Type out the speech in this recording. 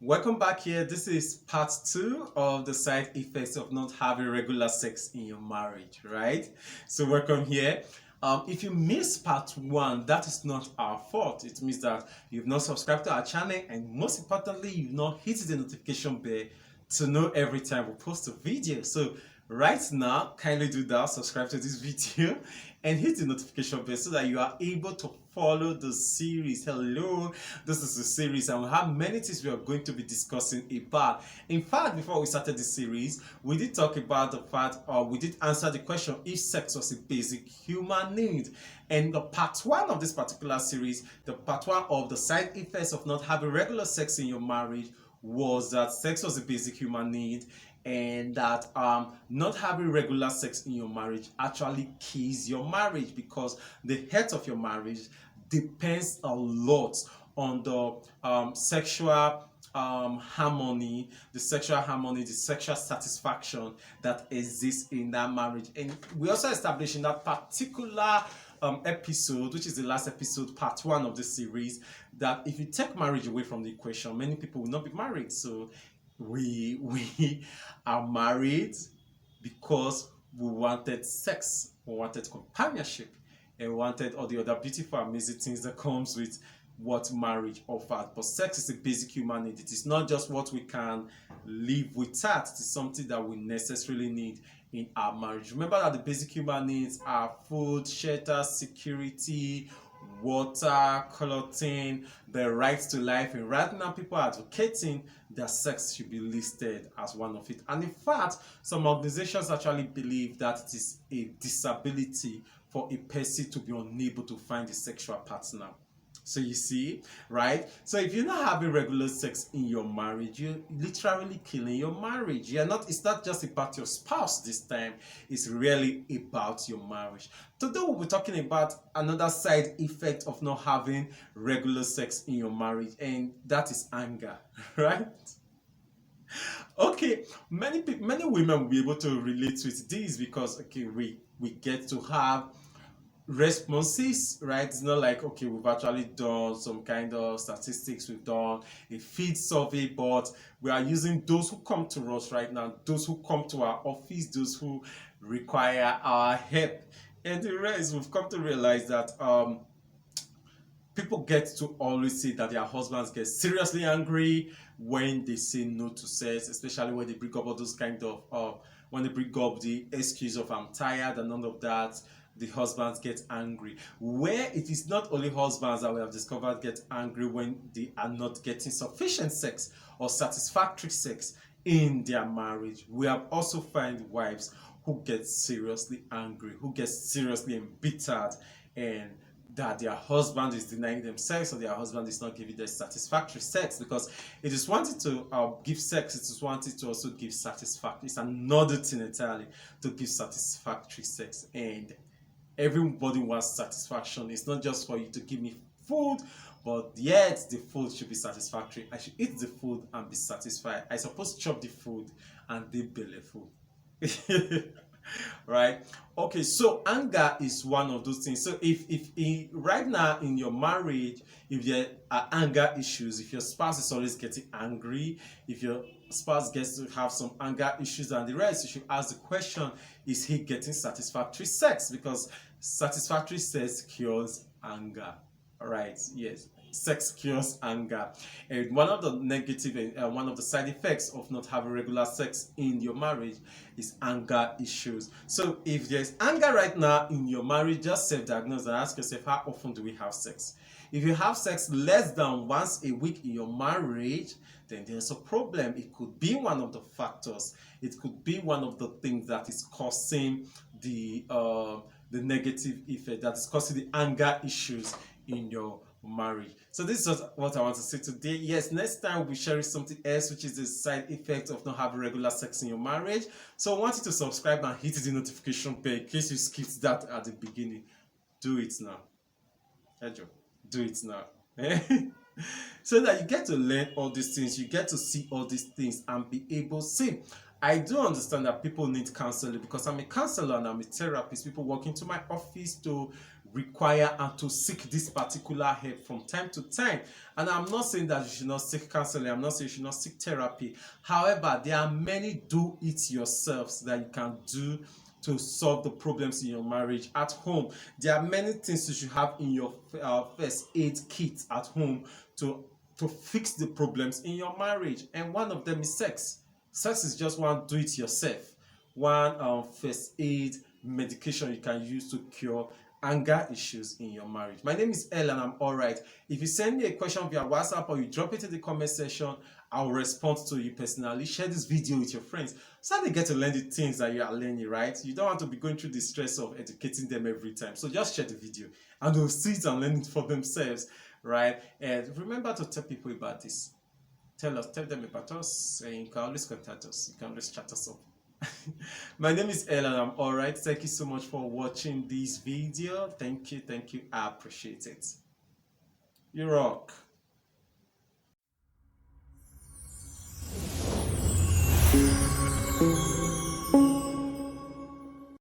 Welcome back here. This is part two of the side effects of not having regular sex in your marriage, right? So welcome here. If you missed part one, that is not our fault. It means that you've not subscribed to our channel, and most importantly, you've not hit the notification bell to know every time we post a video. So right now, kindly do that, subscribe to this video and hit the notification bell so that you are able to follow the series. Hello, this is a series and we have many things we are going to be discussing about. In fact, before we started this series, we did talk about the fact, or we did answer the question if sex was a basic human need. And the part one of this particular series, the part one of the side effects of not having regular sex in your marriage, was that sex was a basic human need, and that not having regular sex in your marriage actually kills your marriage, because the health of your marriage depends a lot on the sexual harmony, the sexual satisfaction that exists in that marriage. And we also established in that particular episode, which is the last episode, part one of this series, that if you take marriage away from the equation, many people will not be married. So we are married because we wanted sex, we wanted companionship, and we wanted all the other beautiful, amazing things that comes with what marriage offers. But sex is a basic human need. It is not just what we can live without. It is something that we necessarily need in our marriage. Remember that the basic human needs are food, shelter, security, water, clothing, the right to life. And right now, people are advocating that sex should be listed as one of it. And in fact, some organizations actually believe that it is a disability for a person to be unable to find a sexual partner. So you see, right? So if you're not having regular sex in your marriage, you're literally killing your marriage. You're not, it's not just about your spouse this time, it's really about your marriage. Today we'll be talking about another side effect of not having regular sex in your marriage, and that is anger, right? Okay, many women will be able to relate with this because okay, we get to have responses, right? It's not like okay, we've actually done some kind of statistics, we've done a feed survey, but we are using those who come to us right now, those who come to our office, those who require our help. And the rest, we've come to realize that people get to always say that their husbands get seriously angry when they say no to sex, especially when they bring up all those kind of when they bring up the excuse of I'm tired and none of that. The husbands get angry. Where it is not only husbands that we have discovered get angry when they are not getting sufficient sex or satisfactory sex in their marriage, we have also found wives who get seriously angry, who get seriously embittered, and that their husband is denying them sex or their husband is not giving them satisfactory sex, because it is wanted to give sex, it is wanted to also give satisfactory. It's another thing entirely to give satisfactory sex, and everybody wants satisfaction. It's not just for you to give me food, but yet the food should be satisfactory. I should eat the food and be satisfied. I suppose chop the food and be bellyful. Right? Okay, so anger is one of those things. So if right now in your marriage, if there are anger issues, if your spouse is always getting angry, if your spouse gets to have some anger issues and the rest, you should ask the question, is he getting satisfactory sex? Because satisfactory sex cures anger. All right, yes, sex cures anger. And one of the negative one of the side effects of not having regular sex in your marriage is anger issues. So if there's anger right now in your marriage, just self-diagnose and ask yourself, how often do we have sex? If you have sex less than once a week in your marriage, then there's a problem. It could be one of the factors. It could be one of the things that is causing the negative effect, that is causing the anger issues in your marriage. So this is what I want to say today. Yes, next time we'll be sharing something else, which is the side effect of not having regular sex in your marriage. So I want you to subscribe and hit the notification bell in case you skipped that at the beginning. Do it now. Ejo, do it now. So that you get to learn all these things, you get to see all these things and be able to see. I do understand that people need counseling because I'm a counselor and I'm a therapist. People walk into my office to require and to seek this particular help from time to time. And I'm not saying that you should not seek counseling, I'm not saying you should not seek therapy. However, there are many do it yourselves that you can do to solve the problems in your marriage at home. There are many things you should have in your first aid kit at home to fix the problems in your marriage, and one of them is sex. Sex is just one do it yourself, one first aid medication you can use to cure anger issues in your marriage. My name is El and I'm alright. If you send me a question via WhatsApp or you drop it in the comment section, I'll respond to you personally. Share this video with your friends so they get to learn the things that you are learning, right? You don't want to be going through the stress of educating them every time. So just share the video and they'll see it and learn it for themselves, right? And remember to tell people about this. Tell them about us, and you can always contact us. You can always chat us up. My name is El and I'm alright. Thank you so much for watching this video. Thank you. I appreciate it. You rock.